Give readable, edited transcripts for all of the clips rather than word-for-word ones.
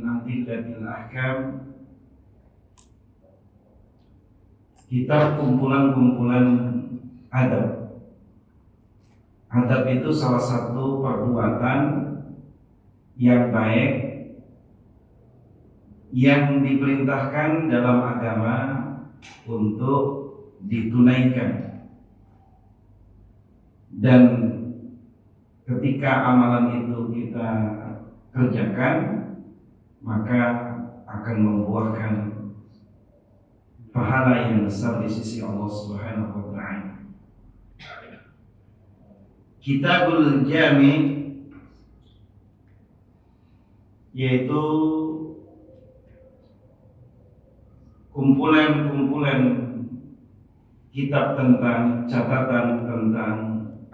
Adillatil Ahkam, kitab kumpulan-kumpulan adab. Adab itu salah satu perbuatan yang baik yang diperintahkan dalam agama untuk ditunaikan, dan ketika amalan itu kita kerjakan maka akan membuahkan pahala yang besar di sisi Allah Subhanahu wa taala. Kitabul Jami, yaitu kumpulan-kumpulan kitab tentang catatan tentang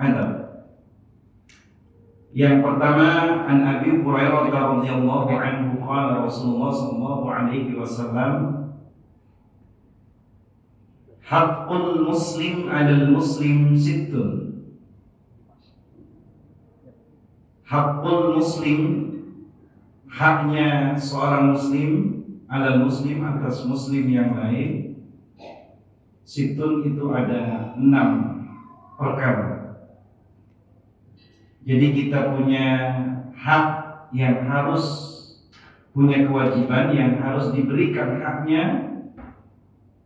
adab. Yang pertama, an Abi Hurairah radhiyallahu anhu qala Rasulullah sallallahu alaihi wasallam, haqqul muslim 'alal muslim sittun. Haqqul muslim, haknya seorang muslim, 'alal muslim, atas muslim yang lain, sittun itu ada 6 perkara. Jadi kita punya hak yang harus, punya kewajiban yang harus diberikan haknya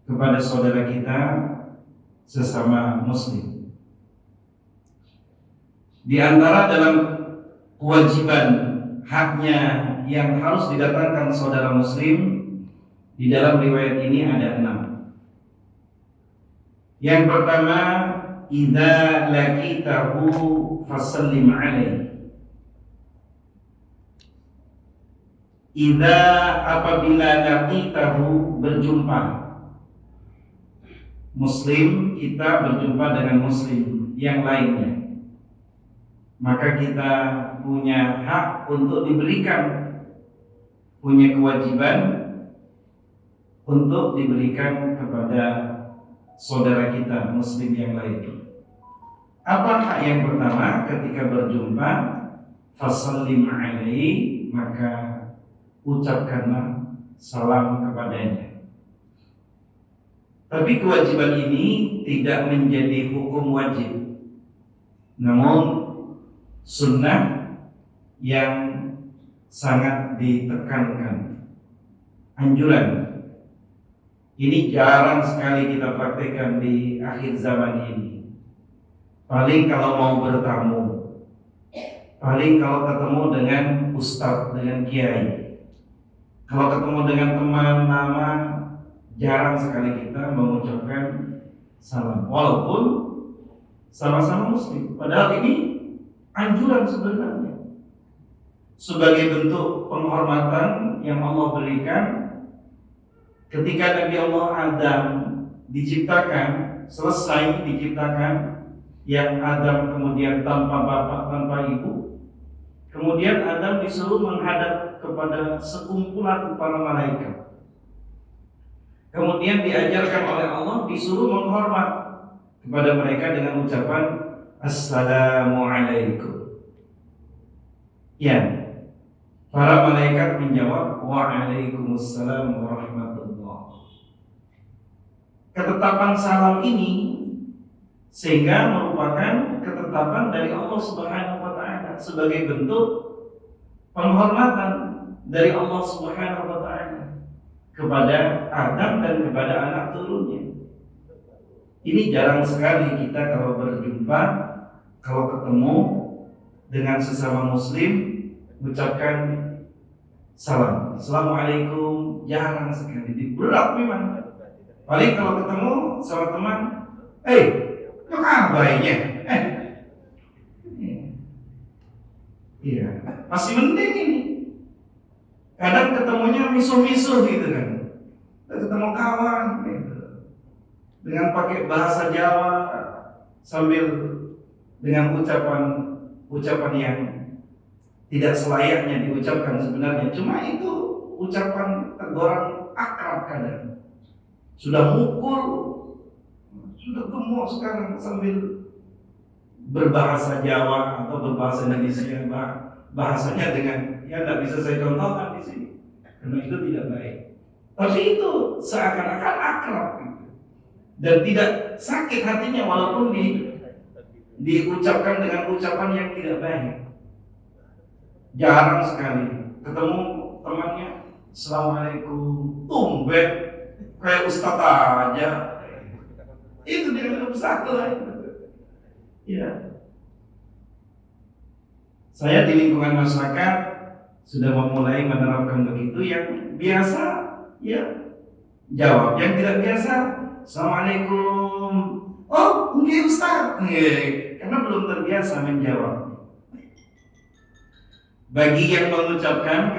kepada saudara kita sesama muslim. Di antara dalam kewajiban haknya yang harus didatangkan saudara muslim, di dalam riwayat ini ada 6. Yang pertama, idza laqitahu fasallim alaihi. Idza, apabila laqitahu, berjumpa muslim, kita berjumpa dengan muslim yang lainnya, maka kita punya hak untuk diberikan, punya kewajiban untuk diberikan kepada saudara kita muslim yang lain. Apa hak yang pertama? Ketika berjumpa, fasallim alaihi, maka ucapkanlah salam kepadanya. Tapi kewajiban ini tidak menjadi hukum wajib, namun sunnah yang sangat ditekankan, anjuran. Ini jarang sekali kita praktekkan di akhir zaman ini. Paling kalau mau bertamu, paling kalau ketemu dengan ustadz, dengan kiai, kalau ketemu dengan teman lama, jarang sekali kita mengucapkan salam, walaupun sama-sama muslim. Padahal ini anjuran sebenarnya, sebagai bentuk penghormatan yang Allah berikan. Ketika Nabi Allah Adam diciptakan, selesai diciptakan, yang Adam kemudian tanpa bapak, tanpa ibu, kemudian Adam disuruh menghadap kepada sekumpulan para malaikat. Kemudian diajarkan oleh Allah, disuruh menghormat kepada mereka dengan ucapan Assalamualaikum. Ya, para malaikat menjawab Waalaikumsalam warahmatullah. Ketetapan salam ini sehingga merupakan ketetapan dari Allah Subhanahu wa taala sebagai bentuk penghormatan dari Allah Subhanahu wa taala kepada Adam dan kepada anak turunnya. Ini jarang sekali kita kalau berjumpa, kalau ketemu dengan sesama muslim, ucapkan salam. Assalamualaikum, jarang sekali, berat memang. Paling kalau ketemu sama teman, apa baiknya? Iya, masih mending ini. Kadang ketemunya misuh-misuh gitu kan. Ketemu kawan gitu, dengan pakai bahasa Jawa, sambil dengan ucapan yang tidak selayaknya diucapkan sebenarnya. Cuma itu ucapan teguran akrab kadang. Sudah mukul, sudah gemuk sekarang sambil berbahasa Jawa atau berbahasa Indonesia, bahasanya dengan Ya tidak bisa saya contohkan di sini, karena itu tidak baik. Tapi itu seakan-akan akrab gitu. Dan tidak sakit hatinya walaupun diucapkan dengan ucapan yang tidak baik. Jarang sekali ketemu temannya, Assalamualaikum, tumben kayak ustaz aja. Itu dengan ustaz lah itu. Ya. Saya di lingkungan masyarakat sudah memulai menerapkan begitu, yang biasa ya jawab, yang tidak biasa Assalamualaikum. Oh, mungkin ustaz. Karena belum terbiasa menjawab. Bagi yang mengucapkan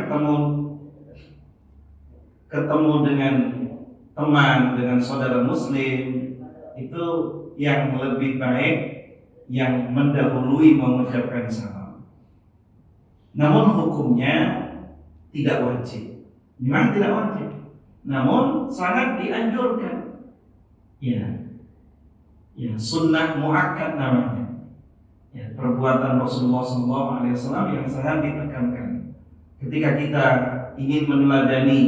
ketemu dengan teman, dengan saudara muslim, itu yang lebih baik yang mendahului mengucapkan salam. Namun hukumnya tidak wajib. Memang tidak wajib, namun sangat dianjurkan. Ya, sunnah muakkad namanya. Ya, perbuatan Rasulullah SAW yang sangat ditekankan. Ketika kita ingin meneladani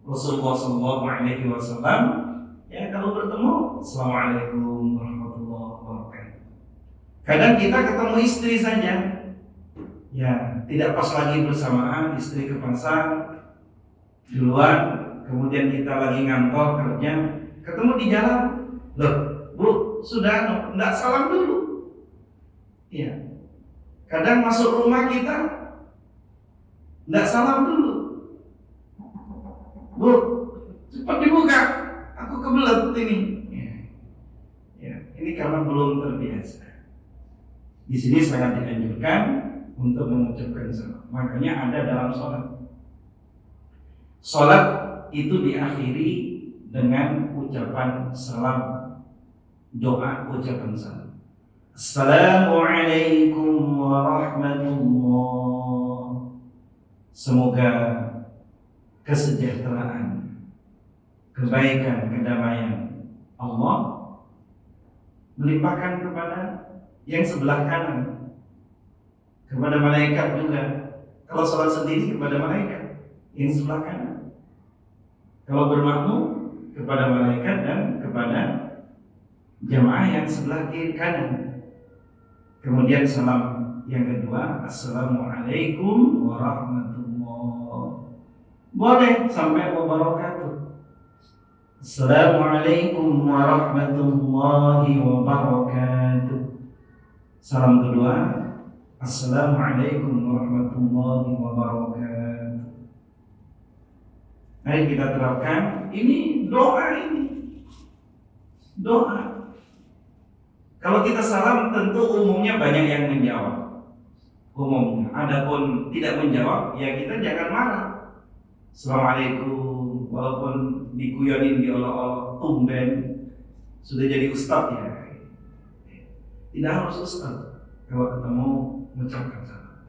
Rasulullah SAW, ya kalau bertemu, Assalamualaikum warahmatullahi wabarakatuh. Kadang kita ketemu istri saja, ya tidak pas lagi bersamaan, istri ke pasar duluan, kemudian kita lagi ngantor kerja, ketemu di jalan, loh bu, sudah enggak salam dulu. Ya, kadang masuk rumah kita enggak salam dulu. Bu, cepat dibuka, aku kebelet ini. Ya, ini karena belum terbiasa. Di sini sangat dianjurkan untuk mengucapkan salam. Makanya ada dalam sholat. Sholat itu diakhiri dengan ucapan salam, doa ucapan salam. Assalamualaikum warahmatullahi. Semoga kesejahteraan, kebaikan, kedamaian Allah melimpahkan kepada yang sebelah kanan, kepada malaikat juga. Kalau sholat sendiri kepada malaikat yang sebelah kanan, kalau bermakmum kepada malaikat dan kepada jamaah yang sebelah kiri kanan. Kemudian salam yang kedua, Assalamualaikum warahmatullahi. Boleh sampai wabarakatuh. Assalamualaikum warahmatullahi wabarakatuh. Salam kedua, Assalamualaikum warahmatullahi wabarakatuh. Mari kita terapkan. Ini doa ini. Doa. Kalau kita salam tentu umumnya banyak yang menjawab. Umumnya. Adapun tidak menjawab, ya kita jangan marah. Assalamualaikum, walaupun dikuyonin diolok-olok, tumben sudah jadi ustaz ya. Tidak harus ustaz kalau ketemu mengucapkan salam.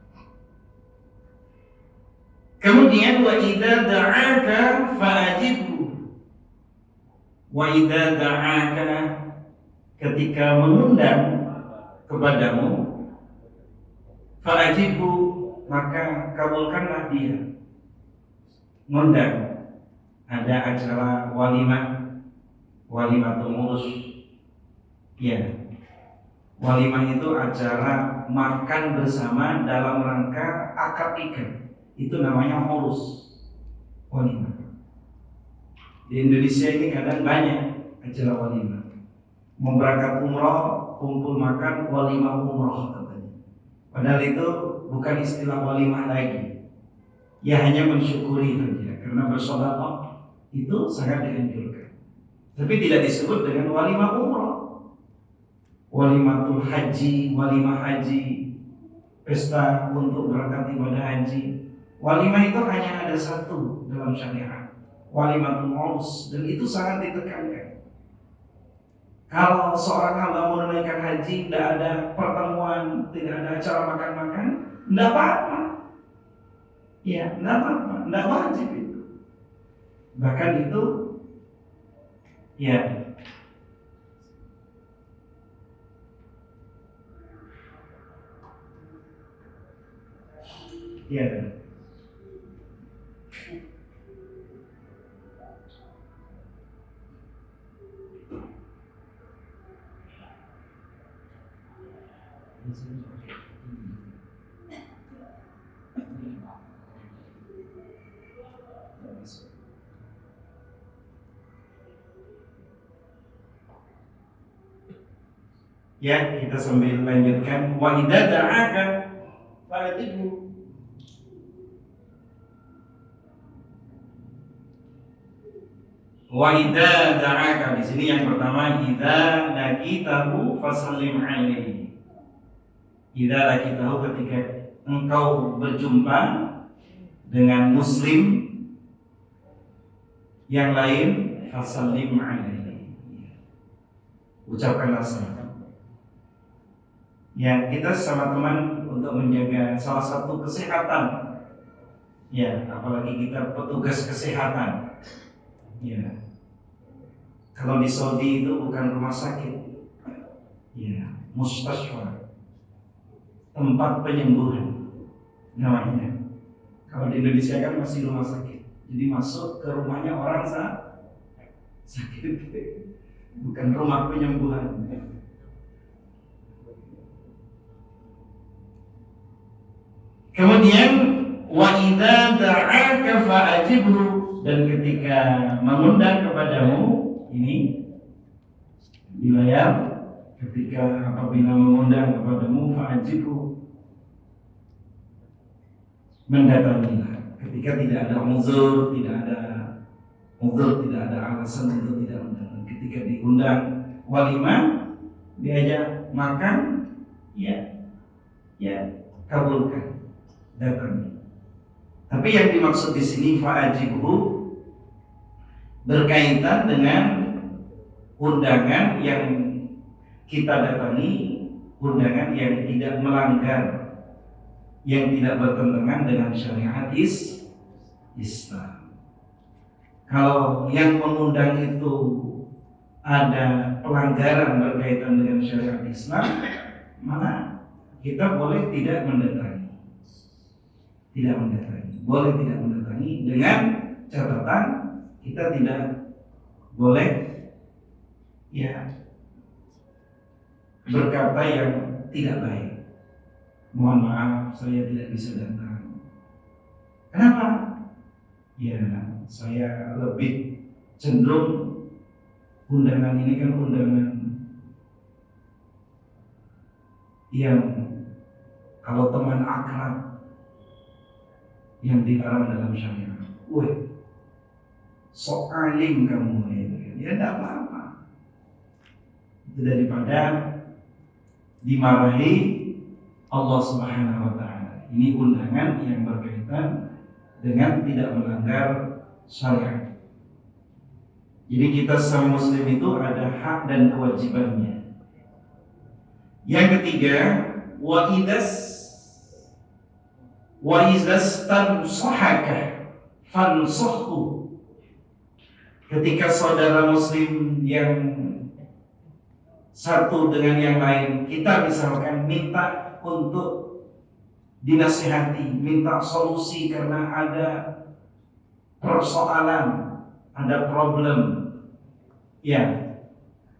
Kemudian wa idza da'aka fa'ajibhu. Wa idza da'aka, ketika mengundang kepadamu, fa'ajibhu, maka kabulkanlah dia. Ngundang, ada acara walimatul urus. Ya, walimah itu acara makan bersama dalam rangka akad nikah. Itu namanya urus, walimah. Di Indonesia ini kadang banyak acara walimah. Mau berangkat umroh, kumpul makan, walimah umroh katanya. Padahal itu bukan istilah walimah lagi. Ya hanya mensyukuri saja, karena bersedekah itu sangat dianjurkan. Tapi tidak disebut dengan walimah umroh. Walimatul haji, walimah haji, pesta untuk berangkat ibadah haji. Walimah itu hanya ada satu dalam syariat, walimatul urus, dan itu sangat ditekankan. Kalau seorang hamba menunaikan haji, tidak ada pertemuan, tidak ada acara makan-makan, tidak apa-apa. Ya, tidak apa-apa, tidak wajib itu. Bahkan itu, ya, ya. Ya, kita sambil lanjutkan. Wa idza da'aka fa'ajibhu. Wa idza da'aka, di sini yang pertama, idza laqitahu fasallim alaihi. Idza laqitahu, ketika engkau berjumpa dengan muslim yang lain, fasallim alaihi, ucapkanlah salam. Ya, kita sama teman untuk menjaga salah satu kesehatan. Ya, apalagi kita petugas kesehatan. Ya, kalau di Saudi itu bukan rumah sakit, ya, mustashfa, tempat penyembuhan namanya. Kalau di Indonesia kan masih rumah sakit, jadi masuk ke rumahnya orang sakit, bukan rumah penyembuhan. Kemudian wa idza da'aka fa'ajibhu, dan ketika mengundang kepadamu, ini di layar, ketika apabila mengundang kepadamu fa'ajibhu, mendatangilah. Ketika tidak ada uzur, tidak ada alasan untuk tidak mendatang. Ketika diundang walimah, diajak makan, ya kabulkan, datang. Tapi yang dimaksud di sini fa'ajibhu berkaitan dengan undangan yang kita datangi, undangan yang tidak melanggar, yang tidak bertentangan dengan syariat Islam. Kalau yang mengundang itu ada pelanggaran berkaitan dengan syariat Islam, maka kita boleh tidak mendatangi. Boleh tidak mendatangi dengan catatan kita tidak boleh berkata yang tidak baik. Mohon maaf, saya tidak bisa datang. Kenapa? Ya, saya lebih cenderung undangan ini kan undangan yang kalau teman akrab yang dilarang dalam syariat. Wih, sok alim kamu ini. Ya tidak apa-apa. Itu daripada dimarahi Allah Subhanahu wa Ta'ala. Ini undangan yang berkaitan dengan tidak melanggar syariat. Jadi kita sama muslim itu ada hak dan kewajibannya. Yang ketiga, wa idzas tansahaka fansahhu. Ketika saudara muslim yang satu dengan yang lain, kita misalkan minta untuk dinasihati, minta solusi karena ada persoalan, ada problem. Ya,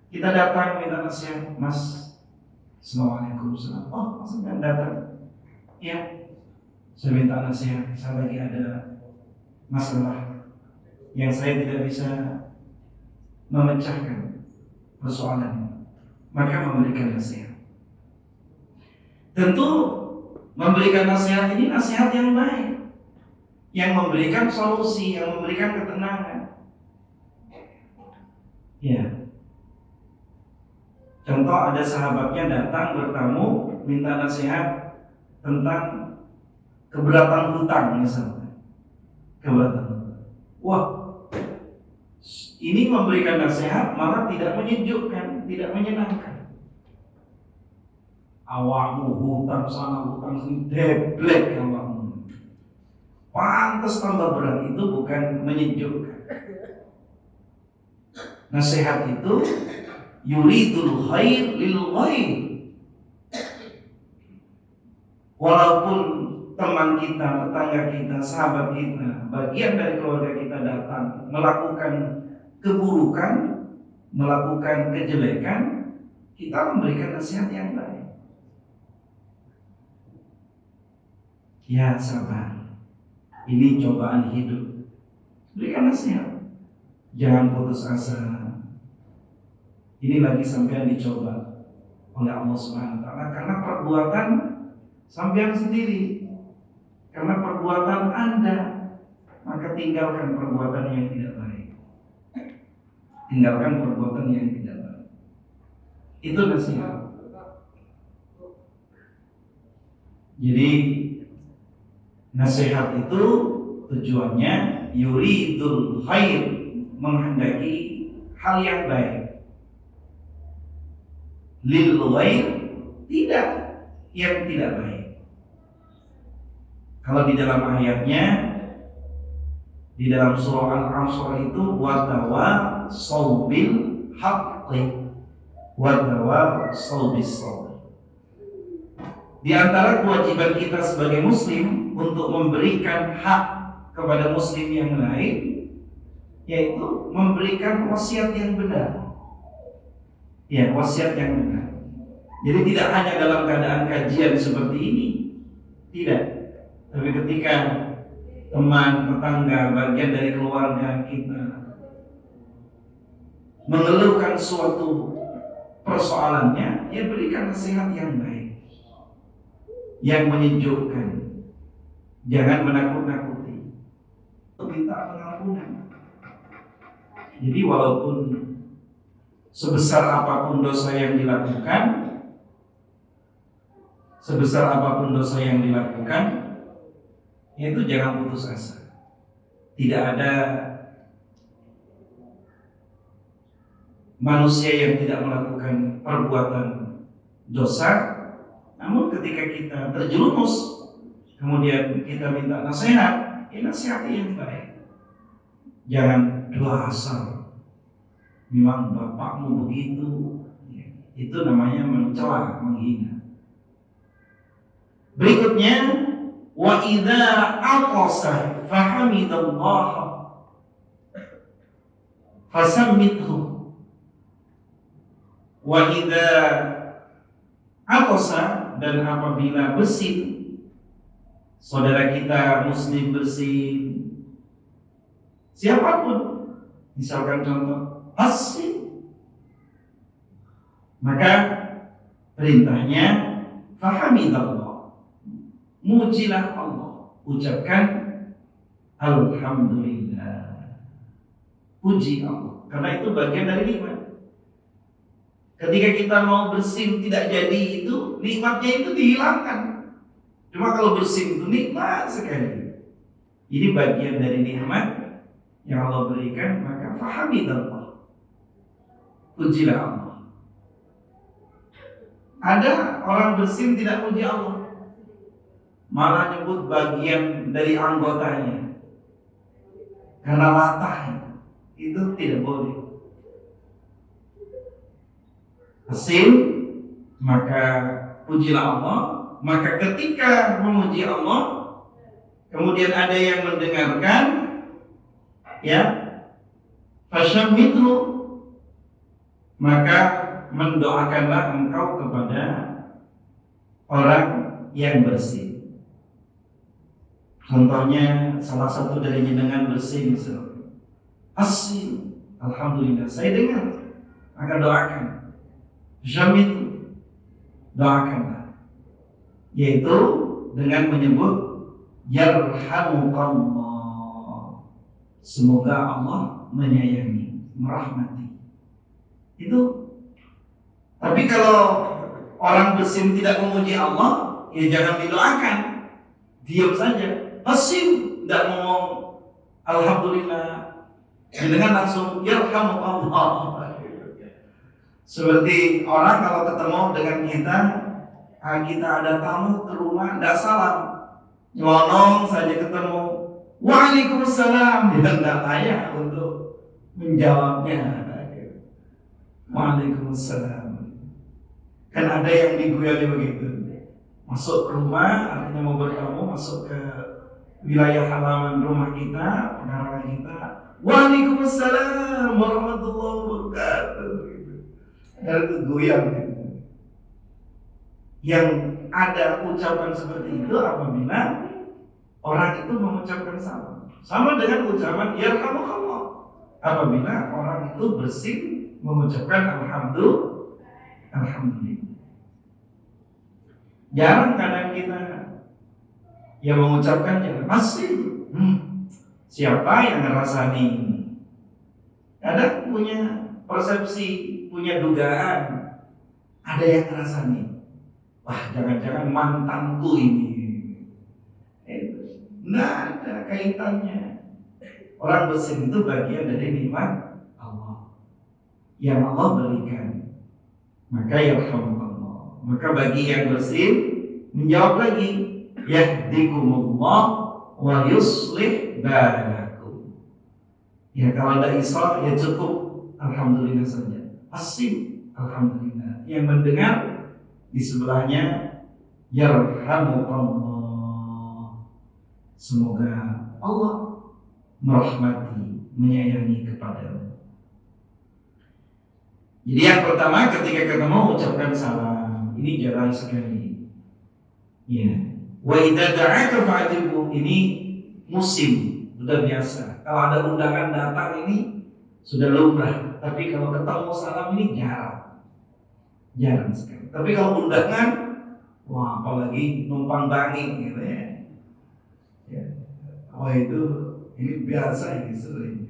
kita datang minta nasihat, Mas. Assalamualaikum. Oh, maksudnya datang. Ya, saya minta nasihat, saya lagi ada masalah yang saya tidak bisa memecahkan persoalan, maka memberikan nasihat. Tentu memberikan nasihat ini nasihat yang baik, yang memberikan solusi, yang memberikan ketenangan. Ya, contoh ada sahabatnya datang bertamu minta nasihat tentang keberatan hutang misalnya. Keberatan hutang. Wah, ini memberikan nasihat malah tidak menyejukkan, tidak menyenangkan. Awakmu hutang sana, hutang sini, deblek awakmu. Pantas tambah berat, itu bukan menyejukkan. Nasihat itu yuridul khair lil ghair. Walaupun teman kita, tetangga kita, sahabat kita, bagian dari keluarga kita datang melakukan keburukan, melakukan kejelekan, kita memberikan nasihat yang baik. Ya sabar, ini cobaan hidup. Berikan nasihat, jangan putus asa. Ini lagi sampean dicoba oleh Allah Subhanahu wa taala karena perbuatan sampean sendiri, karena perbuatan Anda, maka tinggalkan perbuatan yang tidak baik. Tinggalkan perbuatan yang tidak baik. Itu nasihat. Jadi nasihat itu tujuannya yuridul khair, menghendaki hal yang baik. Lil ghair, tidak, yang tidak baik. Kalau di dalam ayatnya, di dalam surah Al-Asr itu watawassaw bil haqqi watawassaw bis sabr. Di antara kewajiban kita sebagai muslim untuk memberikan hak kepada muslim yang lain, yaitu memberikan wasiat yang benar. Ya, wasiat yang benar. Jadi tidak hanya dalam keadaan kajian seperti ini, tidak. Tapi ketika teman, tetangga, bagian dari keluarga kita mengeluhkan suatu persoalannya, ya berikan nasihat yang baik, yang menyejukkan. Jangan menakut-nakuti, minta pengampunan. Jadi walaupun sebesar apapun dosa yang dilakukan, itu jangan putus asa. Tidak ada manusia yang tidak melakukan perbuatan dosa, namun ketika kita terjerumus, kemudian kita minta nasihat, ya nasihat yang baik. Jangan dua asal. Memang bapakmu begitu, ya, itu namanya mencela, menghina. Berikutnya, wa idza aqasa fahamidallah fasammithu. Wa idza aqasa, dan apabila bersin, saudara kita muslim bersin, siapapun, misalkan contoh asli, maka perintahnya fahamidallah, mujilah Allah, ucapkan alhamdulillah, puji Allah, karena itu bagian dari nikmat. Ketika kita mau bersin tidak jadi, itu nikmatnya itu dihilangkan. Cuma kalau bersin itu nikmat sekali. Ini bagian dari nikmat yang Allah berikan, maka fahamidallah, pujilah Allah. Ada orang bersin tidak puji Allah, malah nyebut bagian dari anggotanya karena latah. Itu tidak boleh. Bersin, maka pujilah Allah. Maka ketika memuji Allah, kemudian ada yang mendengarkan, ya, fasyammithu, maka mendoakanlah engkau kepada orang yang bersih. Contohnya salah satu dari jenengan bersih, misalnya asli, alhamdulillah saya dengar, maka doakan. Fasyammithu, doakanlah, yaitu dengan menyebut yarhamukallah, semoga Allah menyayangi, merahmati. Itu. Tapi kalau orang bersin tidak memuji Allah, ya jangan didoakan, diam saja. Bersin tidak ngomong alhamdulillah, dengan langsung yarhamukallah. Seperti orang kalau ketemu dengan kita ada tamu ke rumah, tidak salam, nyelonong saja ketemu, waalaikumsalam, dia tidak layak untuk menjawabnya. Waalaikumsalam. Kan ada yang diguyali begitu, masuk ke rumah, artinya mau bertamu, masuk ke wilayah halaman rumah kita, pekarangan kita, waalaikumsalam warahmatullahi wabarakatuh. Dan itu goyang gitu. Yang ada ucapan seperti itu apabila orang itu mengucapkan salam. Sama dengan ucapan yarhamukallah. Apabila orang itu bersin mengucapkan alhamdulillah. Jarang kadang kita yang mengucapkannya pasti. Siapa yang ngerasani ini? Kadang punya persepsi, punya dugaan. Ada yang ngerasani. Wah, jangan-jangan mantanku ini. Nggak ada kaitannya. Orang bersin itu bagian dari nikmat Allah yang Allah berikan. Maka yarhamukallah. Maka bagi yang bersin menjawab lagi, yahdikumullah wa yuslih balakum. Ya kalau ada isra ya cukup alhamdulillah saja. Asim alhamdulillah. Yang mendengar di sebelahnya yarhamukallah. Semoga Allah merahmati, menyayangi kepadamu. Jadi yang pertama ketika ketemu ucapkan salam. Ini jarang sekali. Ya. Wa idza da'aka fa'jibu, ini musim, sudah biasa. Kalau ada undangan datang ini sudah lumrah. Tapi kalau ketemu salam ini jarang sekali. Tapi kalau undangan, wah apalagi numpang banging gitu ya. Wah itu ini biasa, ini sering.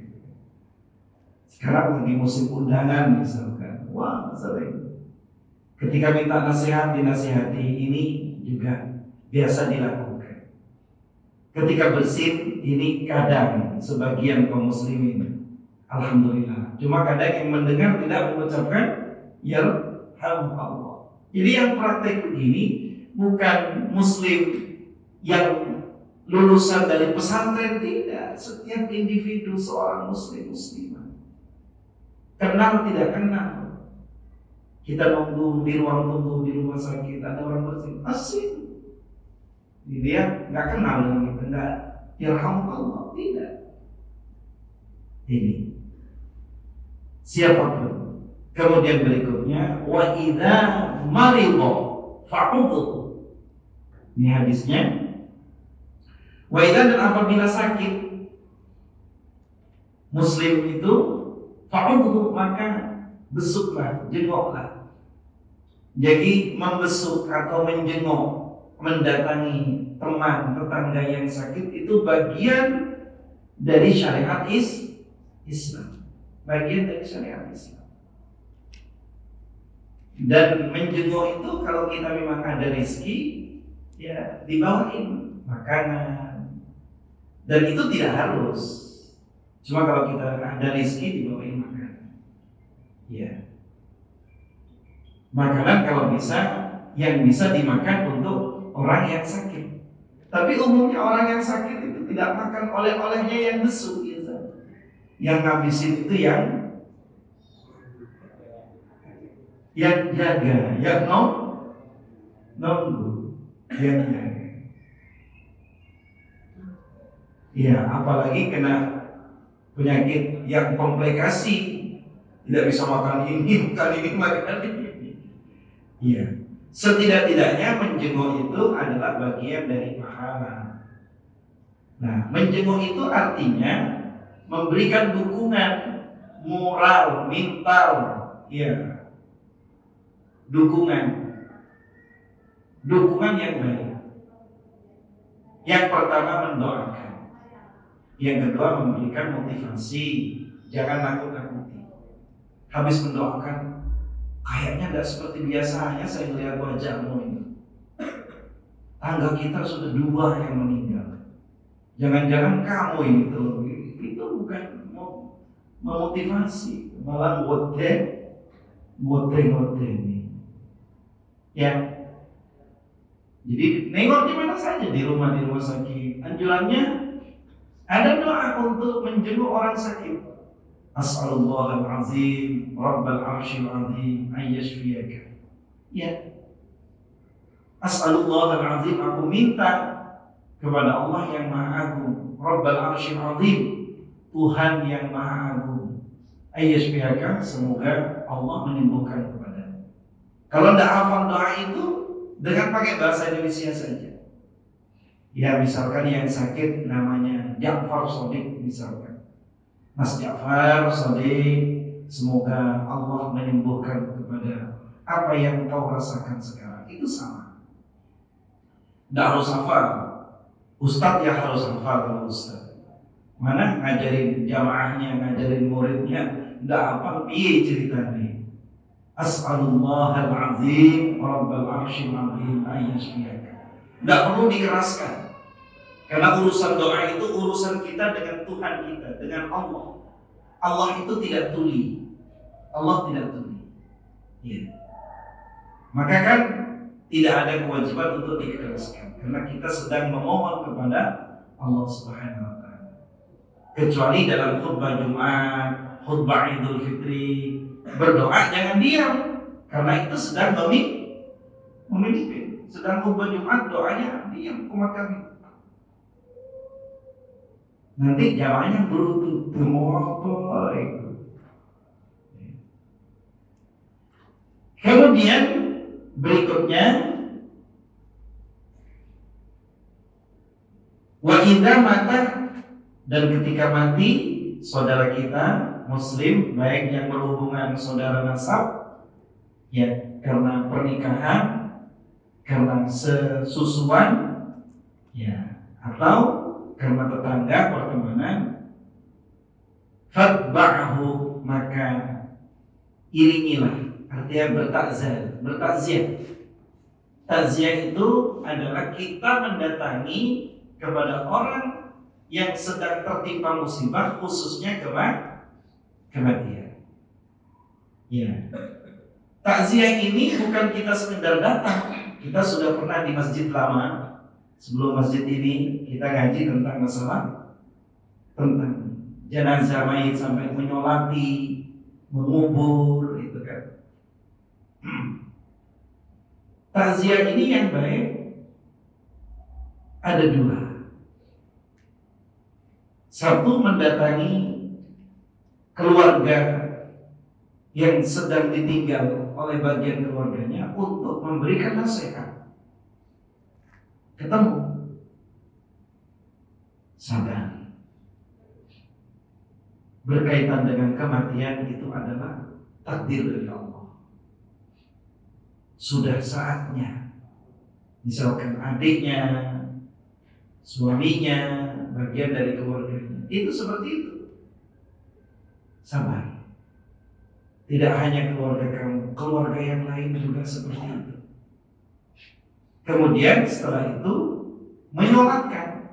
Sekarang lagi musim undangan misalkan, wah sering. Ketika minta nasihat dinasihati, ini juga biasa dilakukan. Ketika bersin, ini kadang sebagian kaum muslimin, alhamdulillah. Cuma kadang yang mendengar tidak mengucapkan yarhamukallah. Jadi yang praktek begini bukan muslim yang lulusan dari pesantren, tidak. Setiap individu seorang muslimah, kenal tidak kenal. Kita nunggu di ruang tunggu di rumah sakit, ada orang bersin, asing. Dia nggak kenal dengan kita, nggak yarhamukallah, tidak. Ini siapapun. Kemudian berikutnya, wa idza maridha fa'udhu. Ini hadisnya. Wa idza, dan apabila sakit muslim itu fa'udhu, maka besuklah, jenguklah. Jadi membesuk atau menjenguk, mendatangi teman tetangga yang sakit itu bagian dari syariat Islam. Bagian dari syariat Islam. Dan menjenguk itu kalau kita memang ada rezeki, ya dibawain makanan. Dan itu tidak harus. Cuma kalau kita ada rezeki dibawain makanan. Ya. Makanan kalau bisa yang bisa dimakan untuk orang yang sakit. Tapi umumnya orang yang sakit itu tidak makan oleh-olehnya yang besuk gitu. Yang ngabisin itu yang jaga, yang nunggu, yang jaga. Ya, apalagi kena penyakit yang komplikasi, tidak bisa makan ini, makan ini. Ya, setidak-tidaknya menjenguk itu adalah bagian dari pahala. Nah, menjenguk itu artinya memberikan dukungan moral, mental, ya. Dukungan yang baik. Yang pertama mendoakan. Yang kedua memberikan motivasi. Jangan nakut-nakuti. Habis mendoakan, kayaknya tidak seperti biasanya saya melihat wajahmu ini. Tangga kita sudah 2 yang meninggal. Jangan-jangan kamu ini tuh. Itu bukan memotivasi, malah ngote ini. Ya, jadi nengok di mana saja, di rumah sakit. Anjurannya ada doa untuk menjenguk orang sakit. As'alullahal azim, rabbal arsyil azim, ayyashfiyaka. Ya, as'alullahal azim, aku minta kepada Allah yang maha agung, rabbal arsyil azim, Tuhan yang maha agung, ayyashfiyaka, semoga Allah menyembuhkan kepada. Kalau tidak hafal doa itu, dengan pakai bahasa Indonesia saja. Ya misalkan yang sakit namanya Ja'far Shadiq misalkan. Mas Ja'far Shadiq, semoga Allah menyembuhkan kepada apa yang kau rasakan sekarang. Itu sama. Tidak harus hafal. Ustadz ya harus hafal kalau ustadz. Mana ngajarin jamaahnya, ngajarin muridnya, tidak hafal piye ceritanya. As'alullahal azim Rabbal arsyil azim ayyashfiyaka. Tidak perlu dikeraskan. Karena urusan doa itu urusan kita dengan Tuhan kita, dengan Allah. Allah itu tidak tuli. Allah tidak tuli. Ya. Maka kan tidak ada kewajiban untuk dikeraskan karena kita sedang memohon kepada Allah Subhanahu wa taala. Kecuali dalam khutbah Jumat, khutbah Idul Fitri, berdoa jangan diam karena itu sedang memimpin. Sedang khutbah Jumat doanya diam umat kami. Nanti jamaahnya berlutut apa itu. Kemudian berikutnya wa idza mata, dan ketika mati saudara kita muslim baik yang berhubungan saudara nasab ya karena pernikahan, karena sesusuan ya atau karena tetangga pertemanan, fatba'hu, maka iringilah, artinya bertakziah. Takziah itu adalah kita mendatangi kepada orang yang sedang tertimpa musibah, khususnya kematian. Ya. Takziah ini bukan kita sekedar datang. Kita sudah pernah di masjid lama. Sebelum masjid ini kita ngaji tentang masalah tentang jenazah mayit sampai menyolati, mengubur, itu kan. Takziah ini yang baik ada dua. Satu, mendatangi keluarga yang sedang ditinggal oleh bagian keluarganya untuk memberikan nasihat. Ketemu, sabar. Berkaitan dengan kematian itu adalah takdir dari Allah. Sudah saatnya. Misalkan adiknya, suaminya, bagian dari keluarganya, itu seperti itu. Sabar. Tidak hanya keluarga kamu, keluarga yang lain juga seperti itu. Kemudian setelah itu menyolatkan,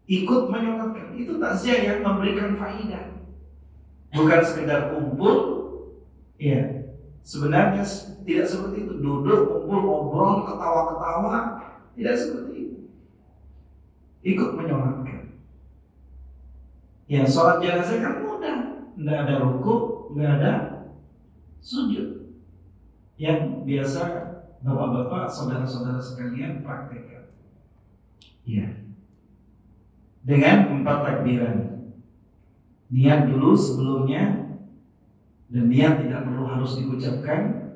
ikut menyolatkan. Itu takziah yang memberikan faidah, bukan sekedar kumpul. Ya, sebenarnya tidak seperti itu. Duduk, kumpul, ngobrol, ketawa-ketawa, tidak seperti itu. Ikut menyolatkan. Ya, sholat jenazah kan mudah, tidak ada ruku, tidak ada sujud. Yang biasa bapak-bapak, saudara-saudara sekalian praktekkan. Ya. Dengan 4 takbiran. Niat dulu sebelumnya, dan niat tidak perlu harus diucapkan.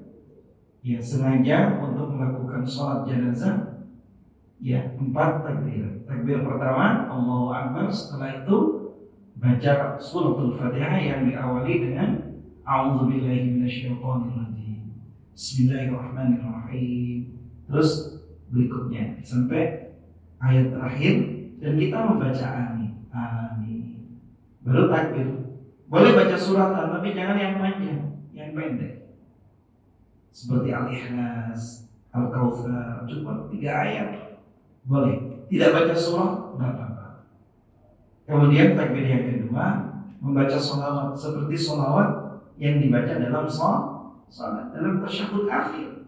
Ya, sengaja untuk melakukan sholat jenazah. Ya, 4 takbiran. Takbir pertama Allahu Akbar, setelah itu baca suratul Fatihah yang diawali dengan A'udzubillahi minasyaitonirrajim. Bismillahirrahmanirrahim. Terus berikutnya sampai ayat terakhir dan kita membaca amin. Amin. Baru takbir. Boleh baca suratan tapi jangan yang panjang, yang pendek. Seperti Al-Ikhlas, Al-Kautsar, cuma 3 ayat. Boleh. Tidak baca surah, enggak apa-apa. Kemudian takbir yang kedua membaca sholawat seperti sholawat yang dibaca dalam salat, dalam tasyahud akhir.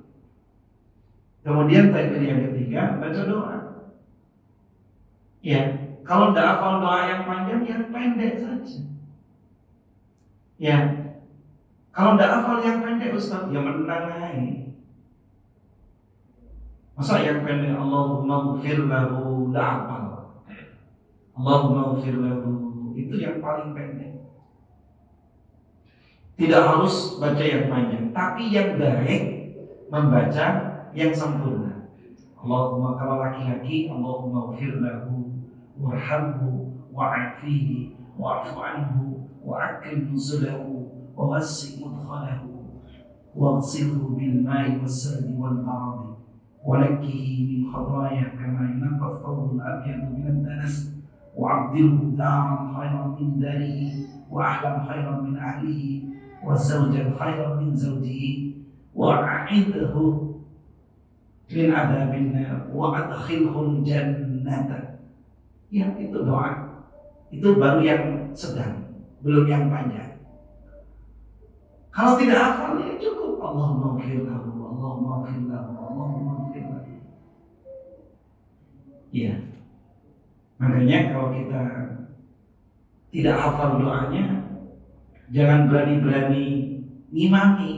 Kemudian takbir yang ketiga baca doa. Ya, kalau tidak hafal doa yang panjang, yang pendek saja. Ya, kalau tidak hafal yang pendek Ustaz, ya menang aja. Masa yang pendek Allahumma ighfir lahu, tidak hafal. Allahumma ighfir lahu, itu yang paling pendek. Tidak harus baca yang panjang, tapi yang baik membaca yang sempurna. Allahumma, kalau laki-laki, Allahumma ghfir lahu warhamhu wa'afihi wa'fu anhu wa'akrim nuzulahu wa wasi' mudkhalahu waghsilhu bil ma'i was-salji wal baradi walakkihi min khataaya kama yunqqa thawbul abyadu min ad-danas wa'abdilhu daran khairan min darihi wa ahlan khairan min ahlihi wa zawjan khairan min zawjihi wa'a'idhu min adabin nar wa adkhilhul jannata. Ya, itu doa. Itu baru yang sedang, belum yang panjang. Kalau tidak hafal ya cukup Allahumma ighfir lahu, Allahumma ighfir lahu, Allahumma ighfir lahu. Ya. Makanya kalau kita tidak hafal doanya, jangan berani-berani ngimami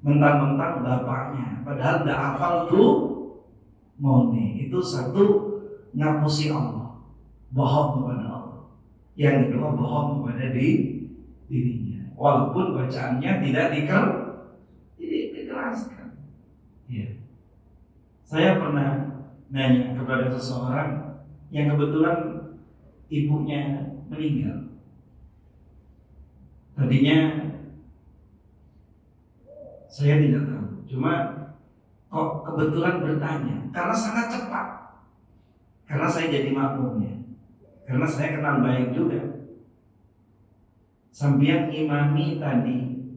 mentang-mentang bapaknya, padahal tidak hafal tuh mone. Itu satu, ngapusi Allah, bohong kepada Allah. Yang kedua, bohong kepada dirinya, walaupun bacaannya tidak dikeraskan. Ya. Saya pernah nanya kepada seseorang yang kebetulan ibunya meninggal. Tadinya saya tidak tahu, cuma kok kebetulan bertanya karena sangat cepat. Karena saya jadi makmumnya, karena saya kenal baik juga. Sambil imami tadi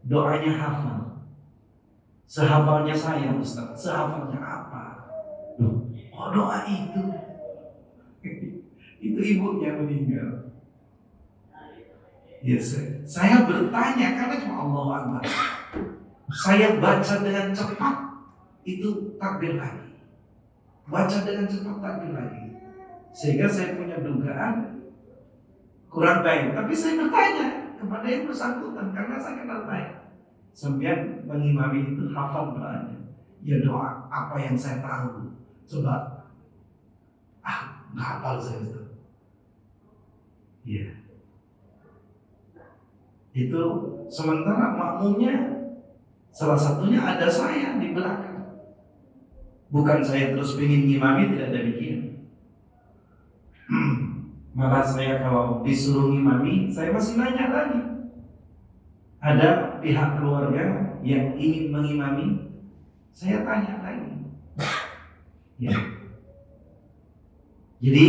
doanya hafal, sehafalnya saya Ustaz. Sehafalnya apa? Loh, kok doa itu? Itu ibunya meninggal. Ya, saya bertanya karena cuma Allah Akbar. Saya baca dengan cepat, itu takbir lagi. Baca dengan cepat, takbir lagi. Sehingga saya punya dugaan kurang baik. Tapi saya bertanya kepada yang bersangkutan karena saya kenal baik. Sambil mengimami itu hafal doanya. Ya doa apa yang saya tahu. Coba. Nggak hafal saya itu. Ya. Itu sementara makmumnya salah satunya ada saya di belakang. Bukan saya terus ingin ngimami, tidak demikian. Malah saya kalau disuruh ngimami, saya masih nanya lagi. Ada pihak keluarga yang ingin mengimami, saya tanya lagi. Ya. Jadi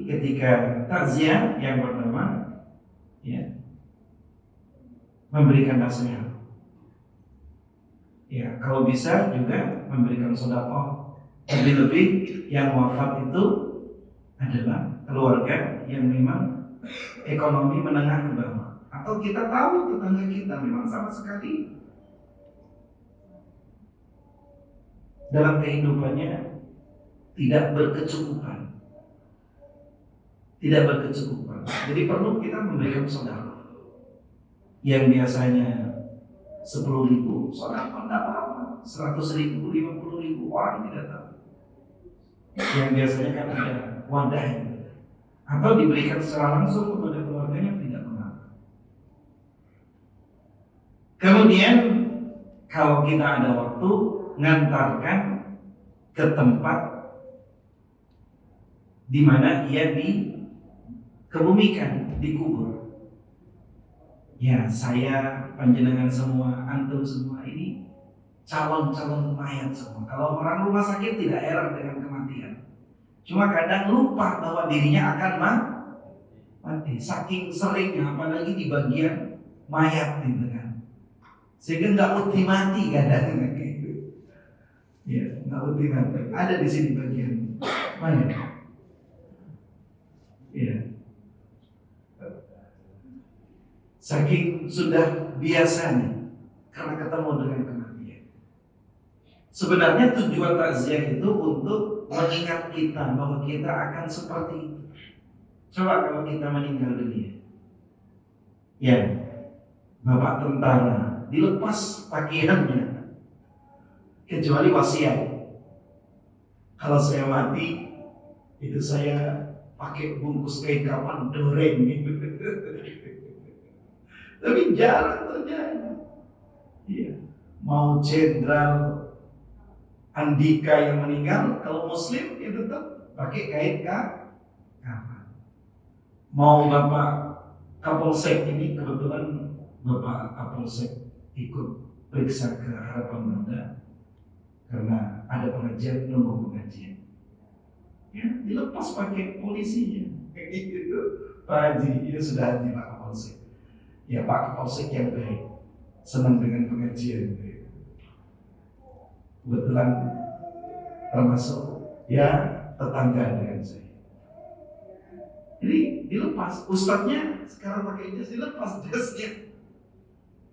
ketika takziah yang pertama, ya, memberikan nasihat. Ya, kalau bisa juga memberikan sedekah. Lebih-lebih yang wafat itu adalah keluarga yang memang ekonomi menengah ke bawah. Atau kita tahu tetangga kita memang sama sekali dalam kehidupannya tidak berkecukupan. Tidak berkecukupan. Jadi perlu kita memberikan sedekah. Yang biasanya 10.000, sedekah tidak apa-apa. 100.000, 50.000, orang tidak tahu. Yang biasanya kan ada wadahnya, atau diberikan secara langsung kepada keluarganya, tidak mengapa. Kemudian kalau kita ada waktu, ngantarkan ke tempat di mana ia dikebumikan, dikubur. Ya, saya, panjenengan semua, antum semua ini calon-calon mayat semua. Kalau orang rumah sakit tidak heran dengan kematian. Cuma kadang lupa bahwa dirinya akan mati. Saking seringnya, apalagi di bagian mayat gitu kan. Sehingga nggak uti mati kadang gitu. Ya, nggak uti mati. Ada di sini bagian mayat. Ya. Saking sudah biasanya karena ketemu dengan kematian. Sebenarnya tujuan takziah itu untuk mengingat kita bahwa kita akan seperti itu. Coba kalau kita meninggal dunia, ya, bapak tentara dilepas pakaiannya, kecuali wasiat. Kalau saya mati, itu saya pakai bungkus kain kapan doreng gitu. Tapi jarang terjadi. Ya. Mau jenderal Andika yang meninggal, kalau muslim ya tetap pakai kain kafan. Mau Bapak Kapolsek ini, kebetulan Bapak Kapolsek ikut periksa ke Harapan Bunda karena ada pengajian, nunggu pengajian. Ya, dilepas pakai polisinya. Gitu. Pak Haji, ini sudah Haji Pak Kapolsek. Ya Pak Kapolsek yang baik, senang dengan pengajian. Kebetulan termasuk ya tetangga dengan saya. Jadi dilepas, ustadznya sekarang pakai jas, dilepas jasnya.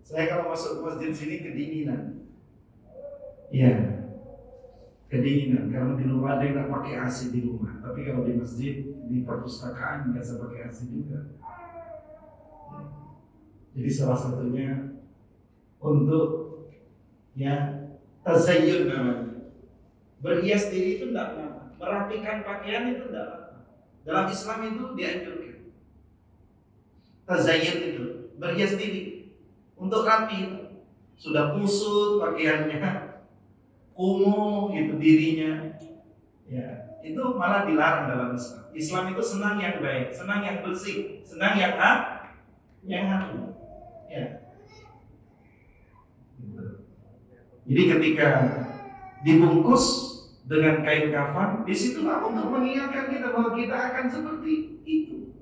Saya kalau masuk ke masjid sini kedinginan. Iya, kedinginan karena di rumah ada yang pakai AC di rumah. Tapi kalau di masjid, di perpustakaan biasa pakai AC juga. Jadi salah satunya untuk ya tazayyun namanya. Berhias diri itu tidak apa-apa, merapikan pakaian itu tidak apa-apa. Dalam Islam itu dianjurkan. Tazayyun itu berhias diri untuk rapi. Sudah kusut pakaiannya, kumuh gitu dirinya. Ya, itu malah dilarang dalam Islam. Islam itu senang yang baik, senang yang bersih, senang yang happy. Ya. Jadi ketika dibungkus dengan kain kafan, disitulah untuk mengingatkan kita bahwa kita akan seperti itu.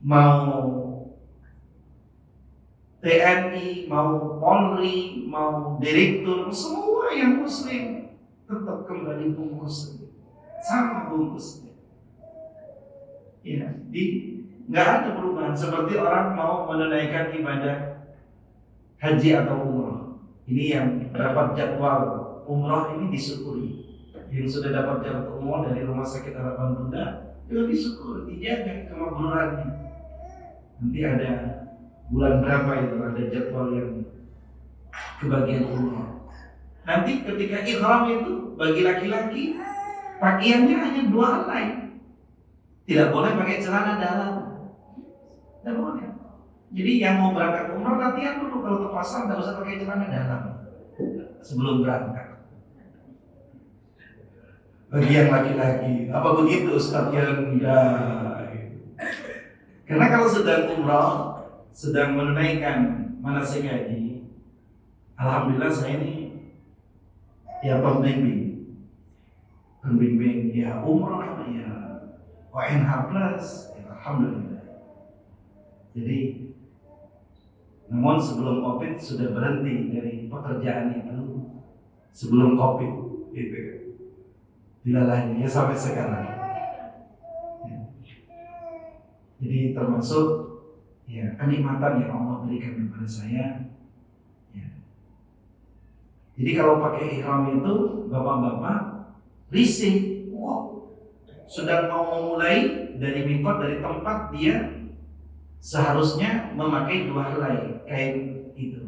Mau TNI, mau Polri, mau direktur, semua yang muslim tetap kembali bungkus, sama bungkusnya. Ya, nggak ada perubahan. Seperti orang mau menunaikan ibadah haji atau umrah. Ini yang dapat jadwal umrah ini disyukuri. Yang sudah dapat jadwal umrah dari Rumah Sakit Harapan Bunda juga disyukuri, dijaga kemakmurannya. Nanti ada bulan berapa itu ada jadwal yang kebagian umrah. Nanti ketika ihram itu bagi laki-laki pakaiannya hanya 2 helai. Tidak boleh pakai celana dalam. Tidak boleh. Jadi yang mau berangkat umrah latihan dulu, kalau ke pasar tidak usah pakai celana dalam sebelum berangkat. Bagi yang laki-laki, apa begitu Ustaz? Ya enggak. Karena kalau sedang umrah, sedang menunaikan manasik haji, alhamdulillah saya ini ya pembimbing ya umrah ya ONH plus, ya, alhamdulillah. Jadi namun sebelum COVID sudah berhenti dari pekerjaan itu, sebelum COVID itu dilalainya ya sampai sekarang. Ya. Jadi termasuk ya kenikmatan yang Allah berikan kepada saya. Ya. Jadi kalau pakai ihram itu bapak-bapak risih, sudah mau memulai dari mikot, dari tempat dia seharusnya memakai 2 helai kain itu.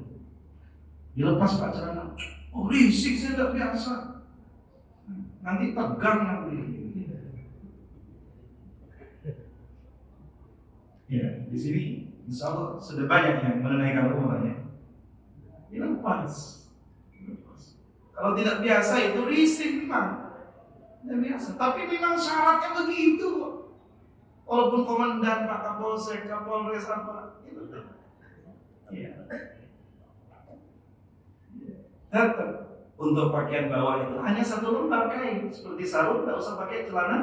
Dilepas Pak celana, risik, saya tidak biasa. Nanti tegang nanti. Ya, di sini insya Allah sudah banyak yang menunaikan umrah ya. Dilepas. Kalau tidak biasa itu risik memang. Tidak biasa. Tapi memang syaratnya begitu. Walaupun komandan, Pak Kapolsek, Kapolres apa, itu ya. Tetap untuk pakaian bawah itu hanya 1 lembar kain, seperti sarung, tidak usah pakai celana,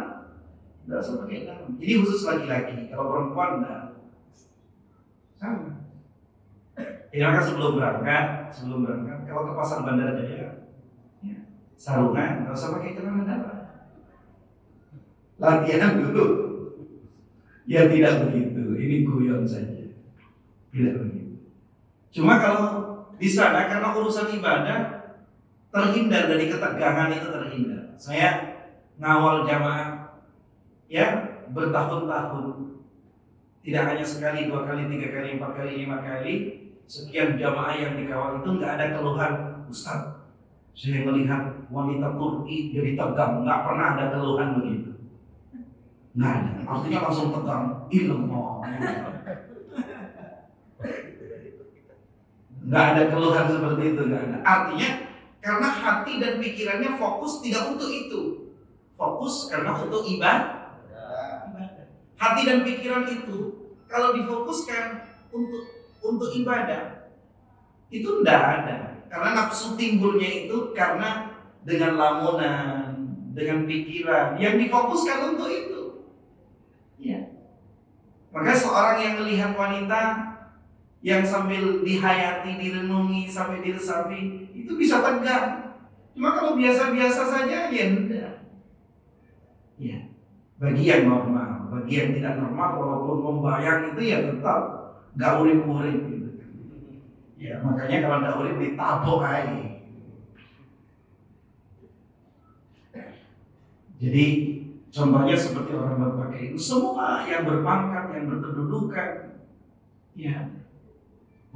tidak usah pakai dalam. Jadi khusus laki-laki, kalau perempuan tidak. Sama. Ya, maka sebelum berangkat, kalau ke pasar Bandar Jaya, ya, sarungan, tidak usah pakai celana dalam. Latihan dulu. Ya tidak begitu, ini guyon saja. Tidak begitu. Cuma kalau di sana karena urusan ibadah terhindar dari ketegangan itu, terhindar. Saya ngawal jamaah ya bertahun-tahun. Tidak hanya sekali, 2 kali, 3 kali, 4 kali, 5 kali. Sekian jamaah yang dikawal itu nggak ada keluhan, Ustaz. Saya melihat wanita Turki jadi tegang, nggak pernah ada keluhan begitu. Nggak ada, artinya langsung tegang, ilmu. Nggak ada keluhan seperti itu, nggak ada. Artinya Karena hati dan pikirannya fokus tidak untuk itu. Fokus karena untuk ibadah. Hati dan pikiran itu kalau difokuskan untuk ibadah itu tidak ada. Karena nafsu timbulnya itu karena dengan lamunan, dengan pikiran yang difokuskan untuk itu. Ya. Maka seorang yang melihat wanita yang sambil dihayati, direnungi, sampai diresapi, itu bisa tegang. Cuma kalau biasa-biasa saja, ya enggak. Ya, bagi yang normal, bagi yang tidak normal, walaupun membayang itu ya tetap nggak urip-urip gitu. Ya, makanya kalau nggak urip ditabok aja. Jadi contohnya seperti orang berpakaian itu, semua yang berpangkat, yang berkedudukan, ya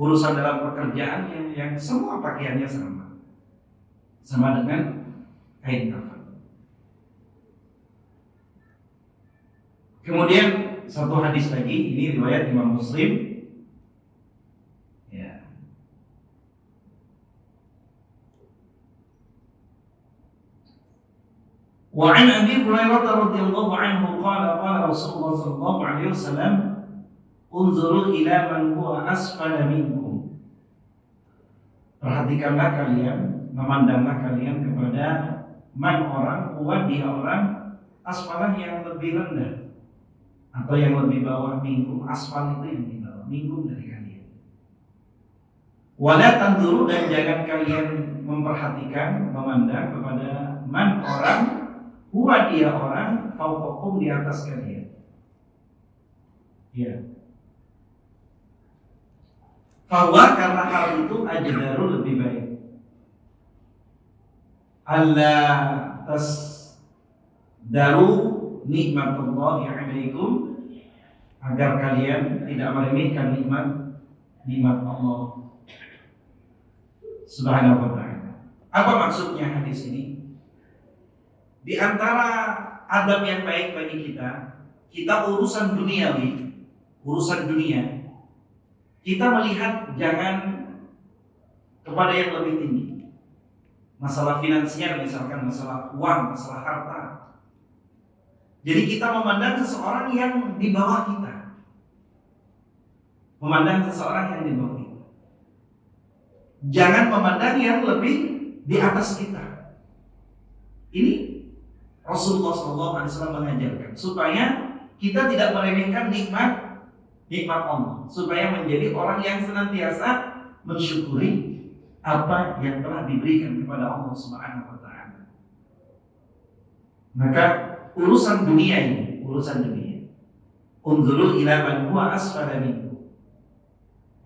urusan dalam pekerjaannya, yang semua pakaiannya sama dengan kain kafan. Kemudian satu hadis lagi, ini riwayat Imam Muslim. Ya. Wa an Abi Hurairah radhiyallahu anhu qala Rasulullah sallallahu alaihi wasallam unzuru ila man huwa asfala minkum. Perhatikanlah kalian, memandanglah kalian kepada man orang, huwa dia orang asfalah yang lebih rendah atau yang lebih bawah minkum. Asfal itu yang di bawah, minkum dari kalian. Wala tanzuru, dan jangan kalian memperhatikan, memandang kepada man orang, huwa dia orang fauqakum di atas kalian. Ya. Bahwa karena hal itu ajdaru lebih baik. Allah tasdaru nikmatullahi alaikum, agar kalian tidak meremehkan nikmat Allah Subhanahu wa ta'ala. Apa maksudnya hadis ini? Di antara adab yang baik bagi kita urusan duniawi, urusan dunia, kita melihat jangan kepada yang lebih tinggi. Masalah finansial misalkan, masalah uang, masalah harta. Jadi kita memandang seseorang yang di bawah kita. Memandang seseorang yang di bawah kita. Jangan memandang yang lebih di atas kita. Ini Rasulullah SAW mengajarkan supaya kita tidak meremehkan nikmat Allah, supaya menjadi orang yang senantiasa mensyukuri apa yang telah diberikan kepada Allah Subhanahu wa ta'ala. Maka urusan dunia ini, unzuru ila man huwa asfala minkum.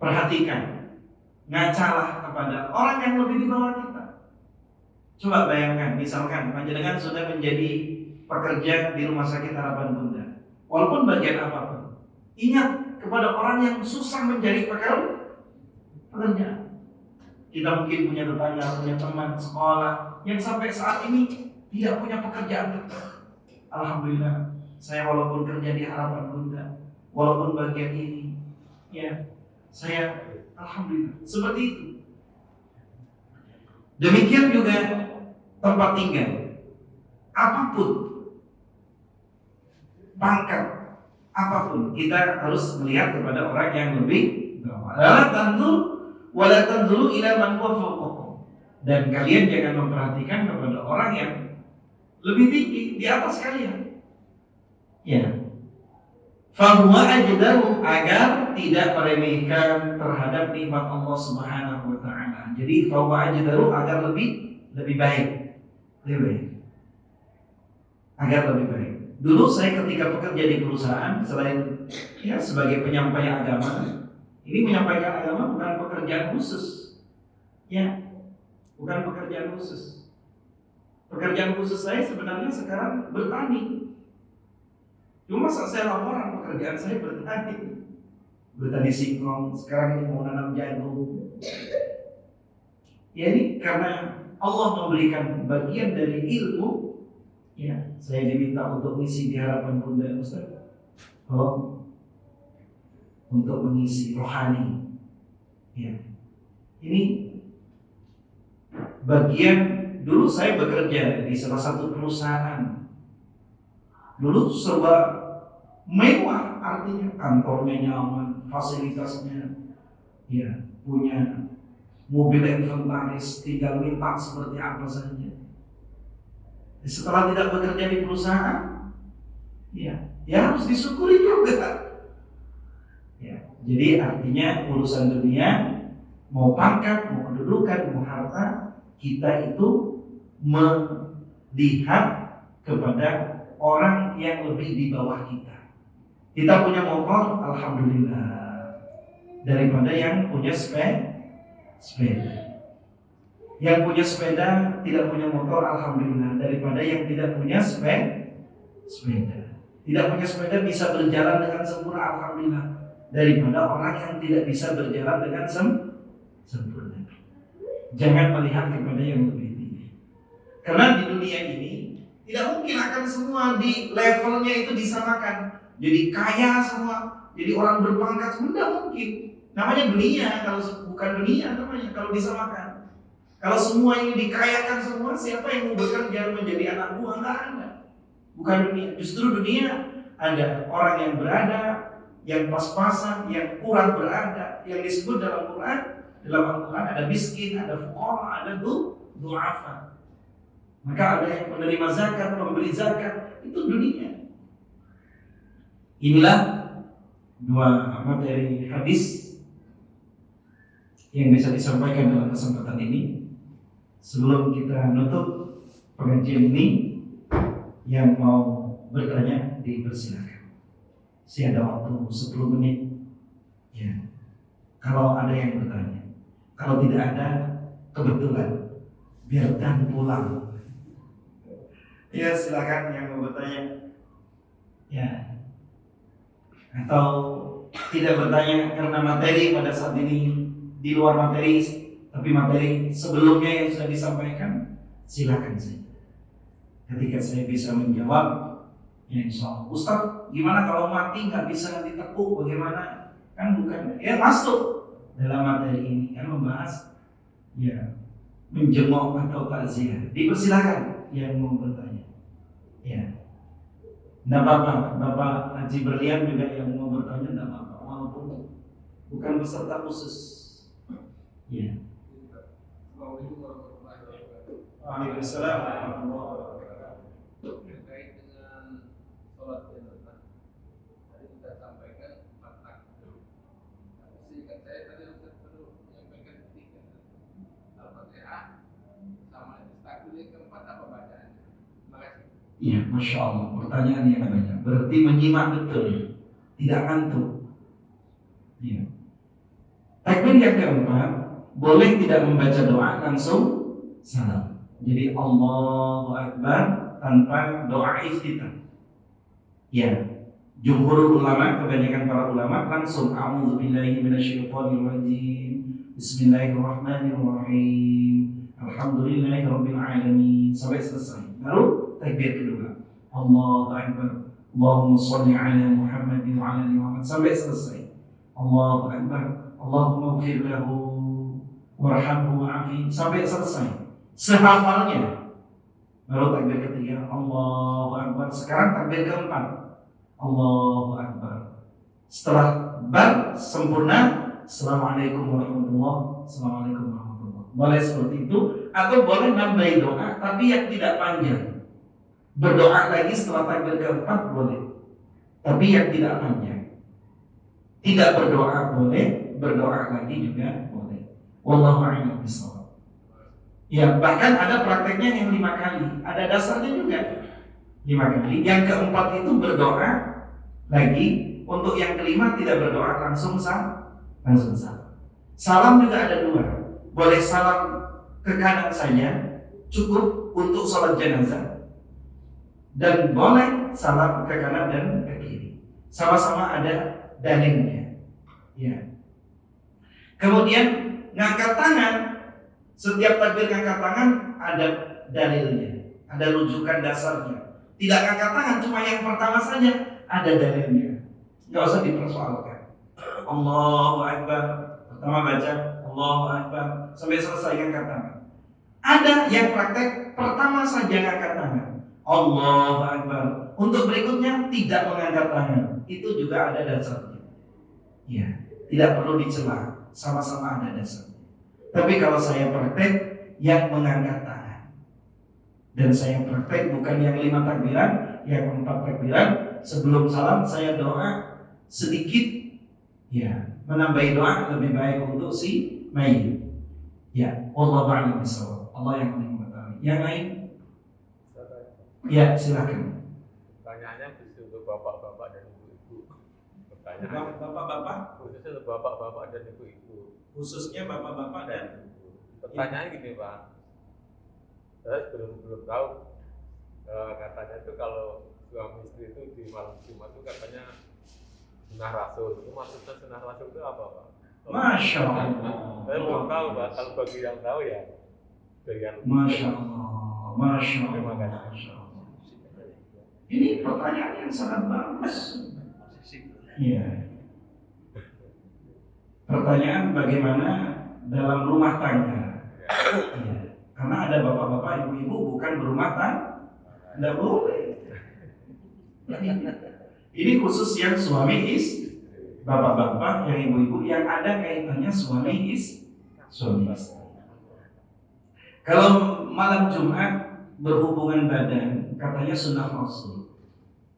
Perhatikan, ngacalah kepada orang yang lebih di bawah kita. Coba bayangkan, misalkan panjenengan sudah menjadi pekerja di Rumah Sakit Harapan Bunda, walaupun bagian apapun, ingat kepada orang yang susah mencari pekerjaan. Kita mungkin punya tetangga, punya teman sekolah yang sampai saat ini tidak punya pekerjaan tetap. Alhamdulillah, saya walaupun kerja di Harapan Bunda, walaupun bagian ini, ya saya alhamdulillah seperti itu. Demikian juga tempat tinggal, apapun pangkat, apapun, kita harus melihat kepada orang yang lebih bawah. Wala tanzuru ila man huwa fawqakum. Dan kalian jangan memperhatikan kepada orang yang lebih tinggi di atas kalian. Ya. Fahuwa ajdaru, agar tidak meremehkan terhadap nikmat Allah Subhanahu wa ta'ala. Jadi fahuwa ajdaru, agar lebih baik. Lebih baik. Agar lebih baik. Dulu saya ketika bekerja di perusahaan, selain ya sebagai penyampaian agama, ini menyampaikan agama bukan pekerjaan khusus. Ya, bukan pekerjaan khusus. Pekerjaan khusus saya sebenarnya sekarang bertani. Cuma saat saya laporan pekerjaan saya bertani singkong, sekarang ini mau nanam jagung. Ya, ini karena Allah memberikan bagian dari ilmu. Ya, saya diminta untuk mengisi di Harapan Bunda, Ustaz. Untuk mengisi rohani. Ya. Ini bagian. Dulu saya bekerja di salah satu perusahaan. Dulu serba mewah, artinya kantornya nyaman, fasilitasnya, ya punya mobil inventaris, tinggal minta seperti apa saja. Setelah tidak bekerja di perusahaan, ya harus disyukuri juga. Ya, jadi artinya urusan dunia, mau pangkat, mau kedudukan, mau harta, kita itu melihat kepada orang yang lebih di bawah kita. Kita punya motor, alhamdulillah, daripada yang punya sepeda. Yang punya sepeda tidak punya motor, alhamdulillah, daripada yang tidak punya sepeda. Tidak punya sepeda bisa berjalan dengan sempurna, alhamdulillah, daripada orang yang tidak bisa berjalan dengan sempurna. Jangan melihat kepada yang lebih tinggi. Karena di dunia ini tidak mungkin akan semua di levelnya itu disamakan. Jadi kaya semua, jadi orang berpangkat semua, tidak mungkin. Namanya dunia, kalau bukan dunia namanya kalau disamakan. Kalau semua ini dikayakan semua, siapa yang mau bekerja menjadi anak buah? Nggak ada. Bukan dunia. Justru dunia ada orang yang berada, yang pas-pasan, yang kurang berada, yang disebut dalam Quran. Dalam Al-Quran ada miskin, ada fuqara, ada du'afa. Maka ada yang menerima zakat, memberi zakat, itu dunia. Inilah dua materi hadis yang bisa disampaikan dalam kesempatan ini. Sebelum kita nutup pengajian ini, yang mau bertanya dipersilakan. Saya ada waktu 10 menit. Ya. Kalau ada yang bertanya, kalau tidak ada, kebetulan biarkan pulang. Ya, silakan yang mau bertanya. Ya. Atau tidak bertanya karena materi pada saat ini di luar materi, tapi materi sebelumnya yang sudah disampaikan, silakan saja. Ketika saya bisa menjawab, ya insya Allah. Ustaz, gimana kalau mati nggak bisa ditekuk, bagaimana? Kan bukan, ya masuk dalam materi ini kan membahas ya menjenguk atau takziah. Dipersilakan yang mau bertanya. Ya, tidak apa-apa. Bapak Haji Berlian juga yang mau bertanya tidak apa-apa, walaupun bukan peserta khusus. Ya. Waalaikumsalam warahmatullahi wabarakatuh. Terkait dengan sholat jenazah, tadi kita sampaikan 4 takbir. Seingat saya tadi Ustaz baru menyampaikan 3. Al-Fatihah sama takbir yang keempat apa bacaannya? Terima kasih. Iya, masya Allah. Pertanyaan yang banyak. Berarti menyimak betul, tidak ngantuk. Iya. Takbir yang keempat boleh tidak membaca doa, langsung salam. Jadi Allahu Akbar tanpa doa iftitah. Ya, jumhur ulama, kebanyakan para ulama langsung a'udzubillahi minasyaitonirrajim. Bismillahirrahmanirrahim. Alhamdulillahirabbil alamin sampai selesai. Baru takbir kedua. Allahu Akbar. Allahumma shalli ala Muhammadin wa ala ali Muhammad sampai selesai. Allahu Akbar. Allahumma ighfir lahu warhamhu wa'afi sampai selesai. Sehafalnya. Baru takbir ketiga, Allahu Akbar. Sekarang takbir keempat, Allahu Akbar. Setelah bar sempurna, Assalamualaikum warahmatullahi wabarakatuh. Boleh seperti itu, atau boleh nambahin doa tapi yang tidak panjang. Berdoa lagi setelah takbir keempat boleh, tapi yang tidak panjang. Tidak berdoa boleh, berdoa lagi juga boleh. Wallahu a'lam bishawab. Ya, bahkan ada prakteknya yang 5 kali. Ada dasarnya juga 5 kali. Yang keempat itu berdoa lagi. Untuk yang kelima tidak berdoa, langsung salam. Salam juga ada 2. Boleh salam ke kanan saja, cukup untuk sholat jenazah. Dan boleh salam ke kanan dan ke kiri. Sama-sama ada dalilnya. Ya. Kemudian ngangkat tangan. Setiap takbir ngangkat tangan ada dalilnya, ada rujukan dasarnya. Tidak ngangkat tangan cuma yang pertama saja, ada dalilnya. Enggak usah dipersoalkan. Allahu Akbar, pertama baca Allahu Akbar sampai selesai ngangkat tangan. Ada yang praktek pertama saja ngangkat tangan, Allahu Akbar. Untuk berikutnya tidak mengangkat tangan. Itu juga ada dasarnya. Ya, tidak perlu dicela, sama-sama ada dasarnya. Tapi kalau saya praktek yang mengangkat tangan, dan saya praktek bukan yang 5 takbiran, yang 4 takbiran, sebelum salam saya doa sedikit, ya, menambahi doa lebih baik untuk si mayit. Ya, wallahu a'lam bishawab. Allah yang paling mengetahui. Yang lain? Ya, silakan. Pertanyaannya khusus untuk bapak-bapak dan ibu-ibu. Pertanyaan Bapak-bapak, khususnya untuk bapak-bapak dan ibu-ibu. khususnya bapak-bapak dan Pertanyaan gini Pak, saya belum tahu. Katanya itu kalau suami istri itu di malam Jumat itu katanya sunnah Rasul. Itu maksudnya sunnah Rasul itu apa Pak? Masya Allah. Saya belum tahu Pak. Kalau bagi yang tahu ya dengan Masya Allah. Masya Allah. Terima kasih. Masya Allah. Ini pertanyaan yang sangat bagus. Iya. Pertanyaan bagaimana dalam rumah tangga. Iya. Karena ada bapak-bapak, ibu-ibu bukan berumah tangga. Tidak boleh. Ini khusus yang suami bapak-bapak, yang ibu-ibu, yang ada kaitannya suami istri. Kalau malam Jumat berhubungan badan, katanya sunnah Rasul.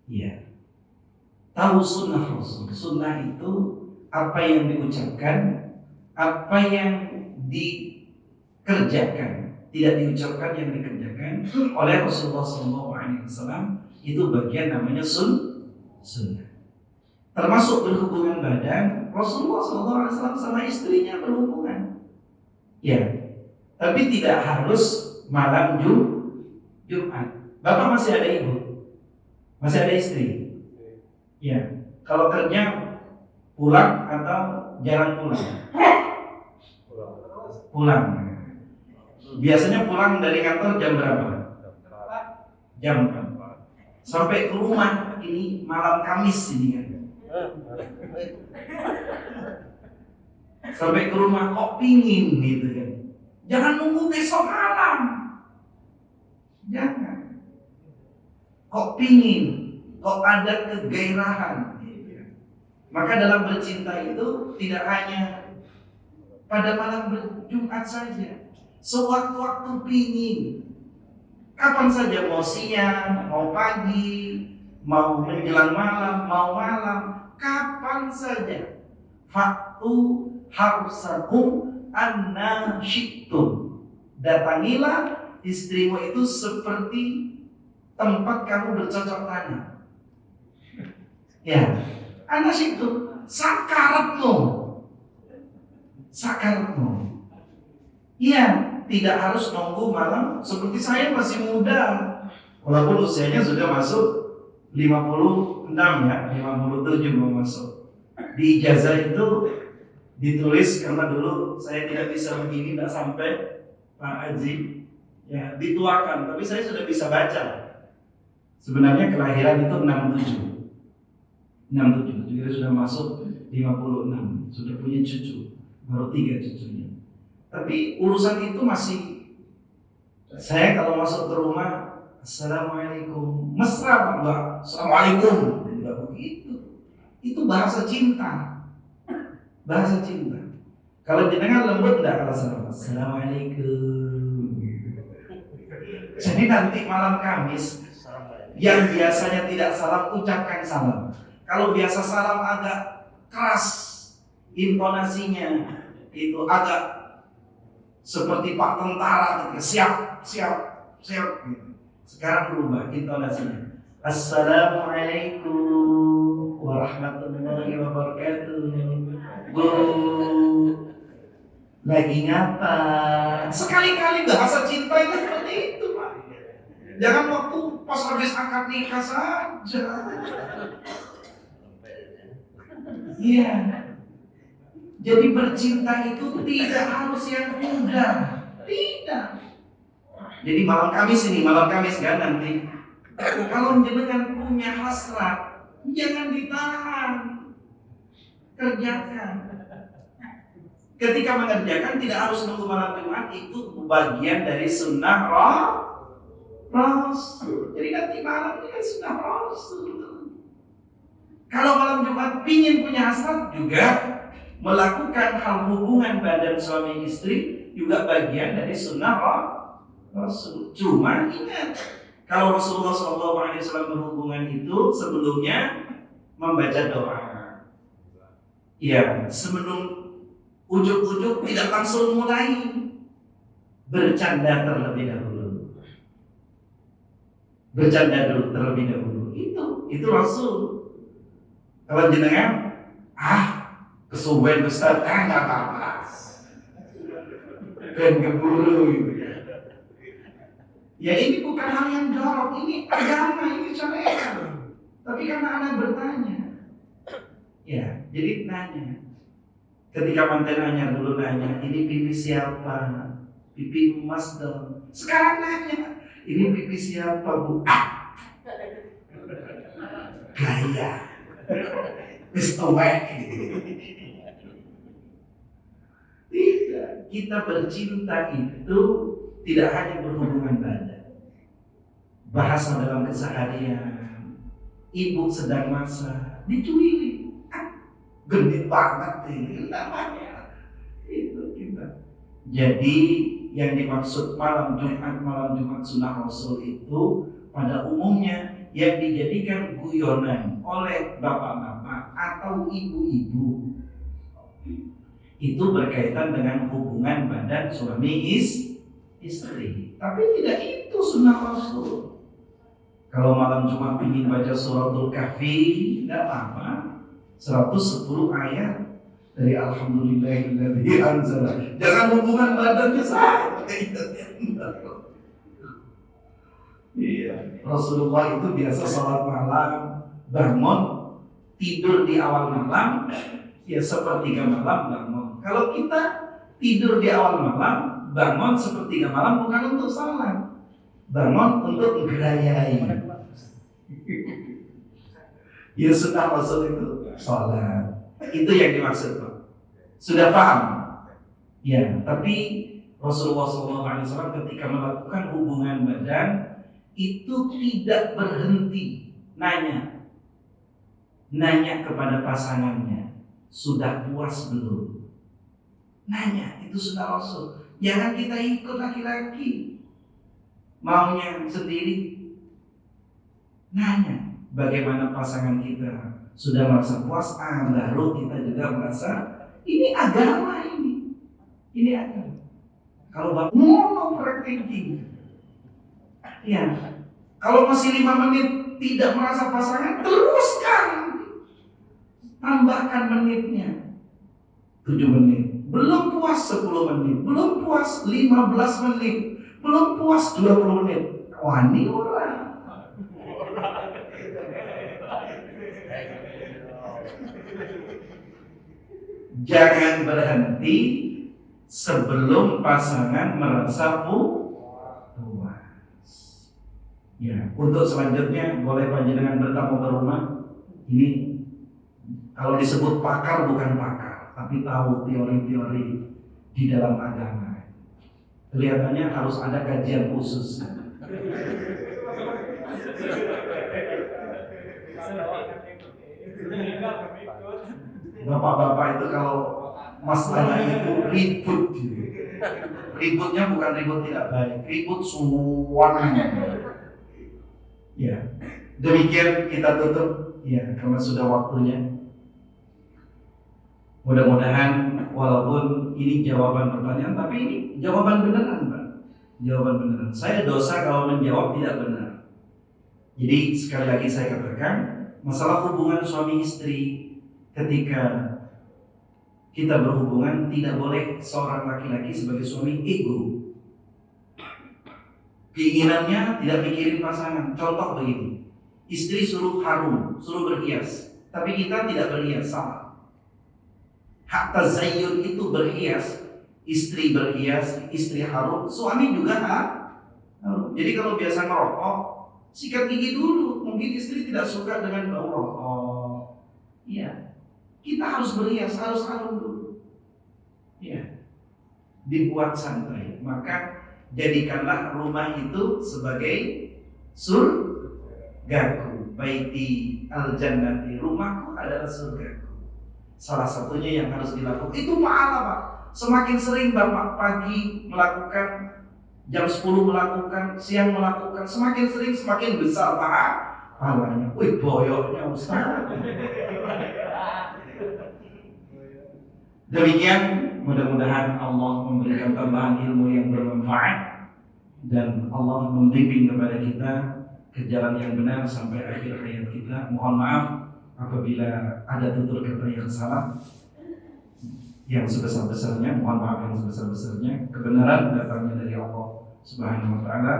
Iya. Tahu sunnah Rasul. Sunnah itu apa yang diucapkan, apa yang dikerjakan. Tidak diucapkan, yang dikerjakan oleh Rasulullah SAW. Itu bagian namanya sunnah. Termasuk berhubungan badan, Rasulullah SAW sama istrinya berhubungan. Ya, tapi tidak harus malam Jumat. Bapak masih ada ibu? Masih ada istri? Ya. Kalau kerja pulang atau jarang pulang? Pulang. Biasanya pulang dari kantor jam berapa? Jam 4. Sampai ke rumah ini malam Kamis ini kan. Sampai ke rumah kok pingin gitu kan. Jangan nunggu besok malam. Jangan. Kok pingin, kok ada kegairahan. Maka dalam bercinta itu tidak hanya pada malam Jumat saja. Sewaktu-waktu pingin. Kapan saja, mau siang, mau pagi, mau menjelang malam, mau malam, kapan saja. Faktu harsakum anna syi'tum. Datangilah istrimu itu seperti tempat kamu bercocok tanam. Ya, anna syi'tum, sakaratmu. Iya, tidak harus nunggu malam. Seperti saya masih muda, walaupun usianya sudah masuk 56 ya, 57 mau masuk. Di ijazah itu ditulis, karena dulu saya tidak bisa begini, tidak sampai Pak Haji, ya dituakan. Tapi saya sudah bisa baca. Sebenarnya kelahiran itu 67, jadi sudah masuk 56, sudah punya cucu, baru 3 cucunya. Tapi urusan itu masih, saya kalau masuk ke rumah, Assalamualaikum, mesra Pak, enggak, Assalamualaikum, tidak begitu. Itu bahasa cinta. Bahasa cinta. Kalau jenengan lembut enggak kalau salam, Assalamualaikum. Jadi nanti malam Kamis, yang biasanya tidak salam, ucapkan salam. Kalau biasa salam agak keras, intonasinya itu agak seperti Pak Tentara ketika siap gitu. Sekarang berubah intonasinya. Assalamualaikum warahmatullahi wabarakatuh. Bu, lagi ngapa? Sekali-kali bahasa cinta itu seperti itu, Pak. Jangan waktu pas habis akad nikah saja. Iya. Jadi bercinta itu tidak harus yang mudah. Tidak. Jadi malam Kamis kan nanti. Kalau jenengan punya hasrat, jangan ditahan. Kerjakan. ketika mengerjakan tidak harus nunggu malam Jumat, itu bagian dari sunnah Rasul. Jadi nanti malam ini kan sunnah Rasul. Kalau malam Jumat pingin punya hasrat juga melakukan hal hubungan badan suami istri juga bagian dari sunnah Rasul. Cuma ingat, kalau Rasulullah SAW berhubungan itu sebelumnya membaca doa. Ya, sebelum ujuk-ujuk tidak langsung mulai bercanda terlebih dahulu. Bercanda dulu terlebih dahulu. Itu Rasul. Kalau jenengan, kesuwen Ustaz, nggak apa-apa. Dan keburu gitu ya. Ya ini bukan hal yang jorok, ini agama, ini syariat. Tapi karena anak bertanya, ya, jadi nanya. Ketika mantan nanya, ini pipi siapa? Pipi emas dong. Sekarang nanya, ini pipi siapa bu? Gaya. Tidak, kita bercinta itu tidak hanya berhubungan badan. Bahasa dalam keseharian, ibu sedang masak, dicuili. Gendit banget ini namanya. Itu kita. Jadi yang dimaksud malam Jumat sunnah Rasul itu pada umumnya yang dijadikan guyonan oleh bapak-bapak atau ibu-ibu itu berkaitan dengan hubungan badan suami istri. Tapi tidak itu sunnah Rasul. Kalau malam Jumat ingin baca suratul Kahfi, tidak apa-apa. 110 ayat dari Alhamdulillahilladzi anzala. Jangan hubungan badannya saja. Iya, Rasulullah itu biasa sholat malam, bangun, tidur di awal malam, ya sepertiga malam bangun. Kalau kita tidur di awal malam, bangun sepertiga malam bukan untuk sholat, bangun untuk ngerayai. Ya sunnah Rasul itu sholat, itu yang dimaksud Pak. Sudah paham? Ya, tapi Rasulullah SAW ketika melakukan hubungan badan itu tidak berhenti nanya kepada pasangannya, sudah puas belum? Nanya, itu sunnah Rasul. Jangan kita ikut laki-laki maunya sendiri. Nanya, bagaimana pasangan kita? Sudah merasa puas? Baru kita juga merasa ini agama ini. Ini agama. Kalau bapak mono thinking, ya. Kalau masih 5 menit tidak merasa pasangan, teruskan. Tambahkan menitnya. 7 menit. Belum puas 10 menit. Belum puas 15 menit. Belum puas 20 menit. Wani orang. Jangan berhenti sebelum pasangan merasa puas. Ya, untuk selanjutnya boleh panjenengan bertamu ke rumah. Ini kalau disebut pakar bukan pakar, tapi tahu teori-teori di dalam agama. Kelihatannya harus ada kajian khusus. Bapak-bapak itu kalau masalah itu ribut. Ributnya bukan ribut tidak baik, ribut suaranya. Ya, demikian kita tutup ya karena sudah waktunya. Mudah-mudahan walaupun ini jawaban pertanyaan, tapi ini jawaban beneran, Pak. Jawaban beneran. Saya dosa kalau menjawab tidak benar. Jadi sekali lagi saya katakan, masalah hubungan suami istri ketika kita berhubungan tidak boleh seorang laki-laki sebagai suami ego. Keinginannya tidak mikirin pasangan. Contoh begini, istri suruh harum, suruh berhias, tapi kita tidak berhias, salah. Hak tazayyun itu berhias, istri berhias, istri harum, suami juga harum. Jadi kalau biasa ngerokok, sikat gigi dulu. Mungkin istri tidak suka dengan bau rokok. Iya, kita harus berhias, harus harum dulu. Ya, dibuat santai. Maka jadikanlah rumah itu sebagai surgaku. Baiti al-jannati, rumahku adalah surgaku. Salah satunya yang harus dilakukan itu pahala, Pak. Semakin sering Bapak pagi melakukan, jam 10 melakukan, siang melakukan, semakin sering semakin besar pahalanya. Wih, boyoknya Ustaz. Demikian, mudah-mudahan Allah memberikan tambahan ilmu yang bermanfaat dan Allah membimbing kepada kita ke jalan yang benar sampai akhir hayat kita. Mohon maaf apabila ada tutur kata yang salah, yang sebesar-besarnya, mohon maaf yang sebesar-besarnya. Kebenaran datangnya dari Allah Subhanahu wa taala.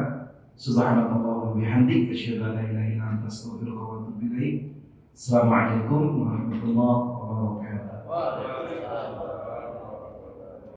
Subhanallah wa bihamdihi, asyhadu an la ilaha illa anta, astaghfiruka wa atubu ilaik. Assalamualaikum warahmatullahi wabarakatuh.